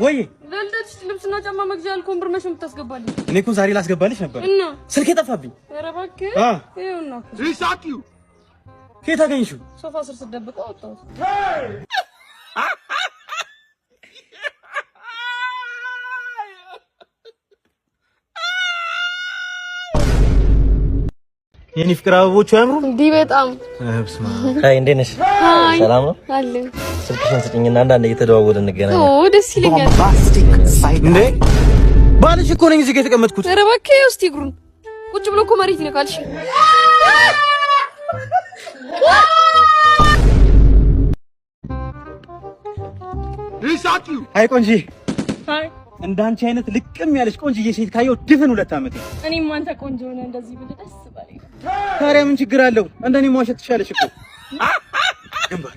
ወይ ለልደትሽ ልብስና ጫማ መግዣ ያልኩህን ብር መቼ የምታስገባልኝ? እኔ እኮ ዛሬ ላስገባልሽ ነበር እና ስልኬ ጠፋብኝ። ኧረ እባክህ ይኸውና ከየት አገኘሽው? ሶፋ ስር ስደብቀው አወጣሁት። የኔ ፍቅር አበቦቹ ያምሩ እንዴ በጣም በስማ አይ እንዴት ነሽ? ሰላም ነው አለ ስልክሽን ስጪኝና አንዳንዴ እየተደዋወልን እንገናኝ። ደስ ይለኛል እንዴ ባልሽ እኮ ነኝ እዚህ ጋር የተቀመጥኩት። ኧረ እባክህ እስቲ እግሩን ቁጭ ብሎ እኮ መሬት ይነካል። እሺ አይ ቆንጂ አይ እንዳንቺ አይነት ልቅም ያለሽ ቆንጅዬ ሴት ካየው ድፍን 2 ዓመት። እኔም አንተ ቆንጆ ሆነ እንደዚህ ብለህ ደስ ባለኝ። ታዲያ ምን ችግር አለው? እንደኔ መዋሸት ትሻለሽ እኮ። ግንባር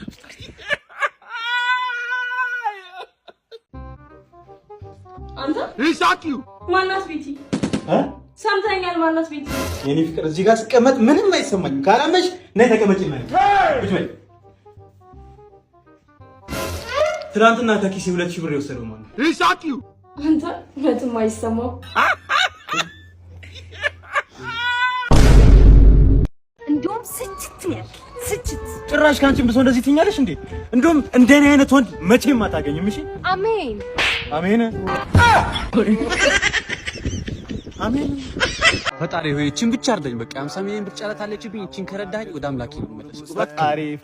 አንተ ማናት ቤቲ? ሰምተኛል። ማናት ቤቲ? የኔ ፍቅር እዚህ ጋር ስቀመጥ ምንም አይሰማኝም። ካላመሽ ነይ ተቀመጪ ማለት ቁጭ በይ። ትናንትና ከኪሴ 2000 ብር የወሰደው ማለት ነው። አንተ ምንም አይሰማው። እንደውም ስችት ጭራሽ ካንቺም ብሶ እንደዚህ ትኛለሽ እንዴ? እንደውም እንደኔ አይነት ወንድ መቼም አታገኝም። እሺ አሜን አሜን አሜን። ፈጣሪ ሆይ እቺን ብቻ አርደኝ። በቃ 50 ሚሊዮን ብር ጫላት አለችብኝ። እቺን ከረዳኝ ወደ አምላኬ ነው የምመለሰው።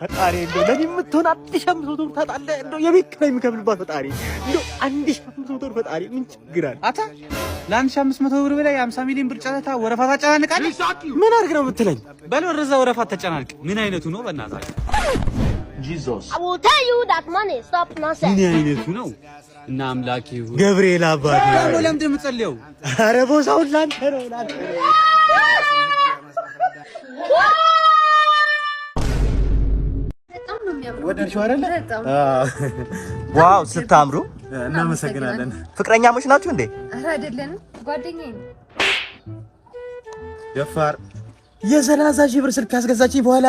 ፈጣሪ እንደው ለኔ የምትሆን 1500 ብር ታጣለህ። እንደው የቤት ኪራይ የምከፍልባት ፈጣሪ እንደው 1500 ብር ፈጣሪ ምን ችግር አለ? አታ ለ1500 ብር በላይ 50 ሚሊዮን ብር ጫላታ ወረፋ ታጨናንቃለህ። ምን አድርግ ነው የምትለኝ? በል ወረዛ ወረፋ ተጨናንቅ። ምን አይነቱ ነው በእናታችሁ? ጂዞስ I will tell you that money stop nonsense. ምን አይነቱ ነው? እና አምላኬ ሆይ ገብርኤል አባቴ ነው ለምንድን የምትጸልየው? ኧረ ቦታውን ላንተ ነው ላንተ ነው። በጣም ነው የሚያምረው። ወደድሽው አይደለ? ዋው ስታምሩ። እናመሰግናለን። ፍቅረኛሞች ናችሁ እንዴ? ኧረ አይደለንም፣ ጓደኛዬ ነው። ደፋር የ30 ሺህ ብር ስልክ ካስገዛችኝ በኋላ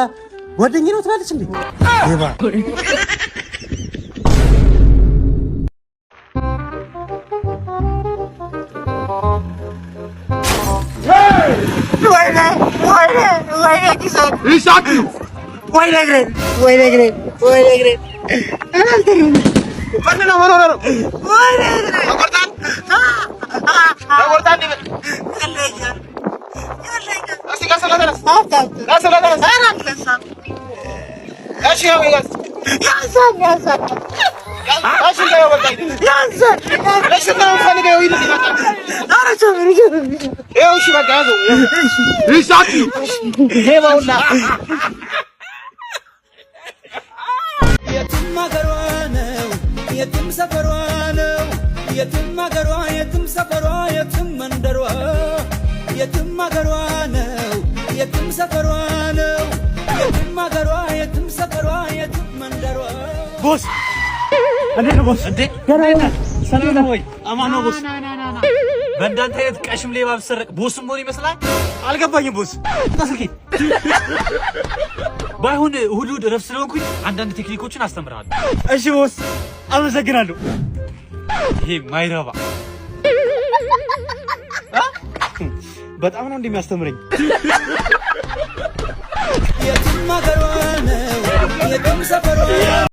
ጓደኛዬ ነው ትላለች እንዴ? ይባ የትም አገሯ ነው የትም ሰፈሯ ነው የትም አገሯ የትም ሰፈሯ የትም መንደሯ የትም አገሯ ነው የትም ሰፈሯ ነው የትም አገሯ የትም ሰፈሯ የትም መንደሯ። ቦስ እንዴት ነው ቦስ? እንዴ ሰላም ነው ወይ? አማን ነው ቦስ? በእንዳንተ አይነት ቀሽም ሌባ ብትሰርቅ ቦስም ሆነ ይመስላል። አልገባኝም ቦስ። ታስልኪ ባይሆን እሑድ እረፍት ስለሆንኩኝ አንዳንድ ቴክኒኮችን አስተምርሃለሁ። እሺ ቦስ አመሰግናለሁ። ይሄ ማይረባ በጣም ነው እንደሚያስተምረኝ።